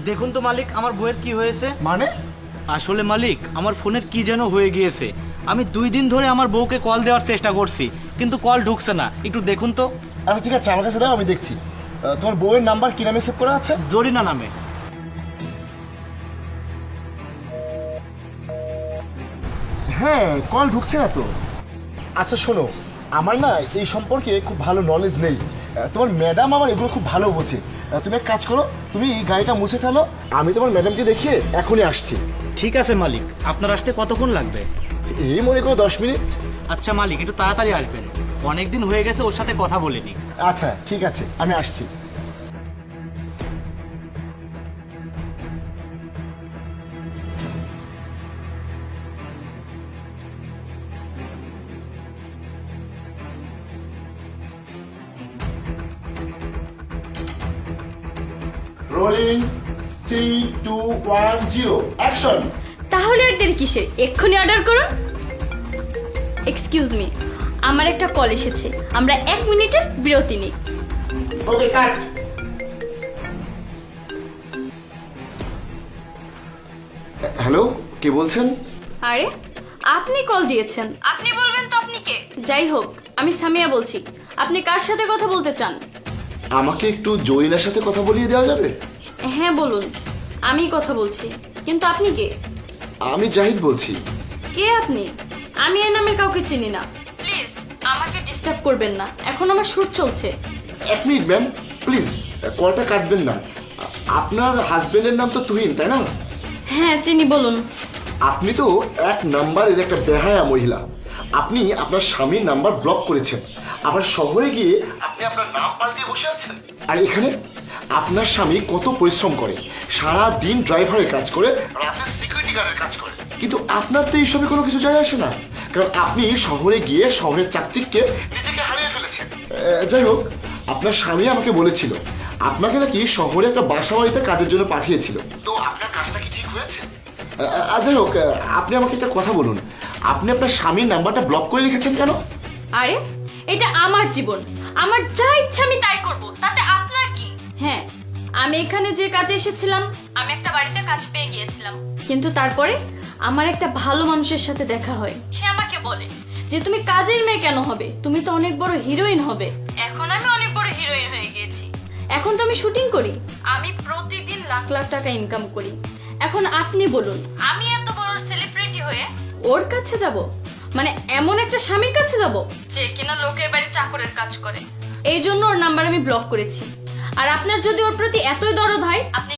দেখুন তো মালিক, আমার বউয়ের কি হয়েছে। মানে? আসলে মালিক, আমার ফোনের কি যেন হয়ে গিয়েছে। আমি 2 দিন ধরে আমার বউকে কল দেওয়ার চেষ্টা করছি, কিন্তু কল ঢুকছে না। একটু দেখুন তো। আচ্ছা ঠিক আছে, আমার কাছে দাও, আমি দেখছি। তোমার বউয়ের নাম্বার কি নামে সেভ করা আছে? জরিনা নামে। হ্যাঁ, কল ঢুকছে না তো। আচ্ছা শোনো, আমার না এই সম্পর্কে খুব ভালো নলেজ নেই। তোমার ম্যাডাম আমার এগুলো খুব ভালো বোঝে। তুমি এক কাজ করো, তুমি এই গাড়িটা মুছে ফেলো, আমি তোমার ম্যাডামকে দেখিয়ে এখনই আসছি। ঠিক আছে মালিক, আপনার আসতে কতক্ষণ লাগবে? এই মনে করো 10 মিনিট। আচ্ছা মালিক, একটু তাড়াতাড়ি আসবেন, অনেকদিন হয়ে গেছে ওর সাথে কথা বলিনি। আচ্ছা ঠিক আছে, আমি আসছি। Rolling 3 2 1 0 action. তাহলে আর দেরি কিসের, এক্ষুনি অর্ডার করুন। এক্সকিউজ মি, আমার একটা কল এসেছে, আমরা 1 মিনিটের বিরতি নিই। ওকে কাট। হ্যালো, কে বলছেন? আরে আপনি কল দিয়েছেন, আপনি বলবেন তো আপনি কে। যাই হোক, আমি সামিয়া বলছি। আপনি কার সাথে কথা বলতে চান? আমাকে একটু জরিনার সাথে কথা বলিয়ে দেওয়া যাবে? হ্যাঁ বলুন, আমি কথা বলছি, কিন্তু আপনি কে? আমি জাহিদ বলছি। কে আপনি? আমি এই নামের কাউকে চিনি না। প্লিজ আমাকে ডিস্টার্ব করবেন না, এখন আমার শুট চলছে। 1 মিনিট ম্যাম, প্লিজ কলটা কাটবেন না। আপনার হাজবেন্ডের নাম তো তুহিন, তাই না? হ্যাঁ চিনি, বলুন। আপনি তো 1 নাম্বারের একটা বেহায়া মহিলা। আপনি আপনার স্বামীর নাম্বার ব্লক করেছেন, আবার শহরে গিয়ে আপনি আপনার নাম পাল্টিয়ে বসে আছেন। আর এখানে আপনার স্বামী কত পরিশ্রম করে, সারা দিন ড্রাইভারের কাজ করে, রাতে সিকিউরিটি গার্ডের কাজ করে, কিন্তু আপনার তো এইসবে কোনো কিছু যায় আসে না, কারণ আপনি শহরে গিয়ে শহরের চাকচিক্যে নিজেকে হারিয়ে ফেলেছেন। যাই হোক, আপনার স্বামী আমাকে বলেছিল আপনাকে নাকি শহরে একটা বাসা বাড়িতে কাজের জন্য পাঠিয়েছিল। তো আপনার কাজটা কি ঠিক হয়েছে? যাই হোক, আপনি আমাকে একটা কথা বলুন, আপনি আপনার স্বামীর নাম্বারটা ব্লক করে রেখেছেন কেন? আরে এটা আমার জীবন, আমার যা ইচ্ছা আমি তাই করব, তাতে আপনার কি? হ্যাঁ, আমি এখানে যে কাজে এসেছিলাম, আমি একটা বাড়িতে কাজ পেয়ে গিয়েছিলাম, কিন্তু তারপরে আমার একটা ভালো মানুষের সাথে দেখা হয়। সে আমাকে বলে যে তুমি কাজের মেয়ে কেন হবে, তুমি তো অনেক বড় হিরোইন হবে। এখন আমি অনেক বড় হিরোইন হয়ে গিয়েছি, এখন তো আমি শুটিং করি, আমি প্রতিদিন লাখ লাখ টাকা ইনকাম করি। এখন আপনি বলুন, আমি এত বড় সেলিব্রিটি হয়ে ওর কাছে যাব, মানে এমন একটা স্বামীর কাছে যাব যে কিনা লোকের বাড়ি চাকরের কাজ করে? এই জন্য ওর নাম্বার আমি ব্লক করেছি। আর আপনার যদি ওর প্রতি এতই দরদ হয়, আপনি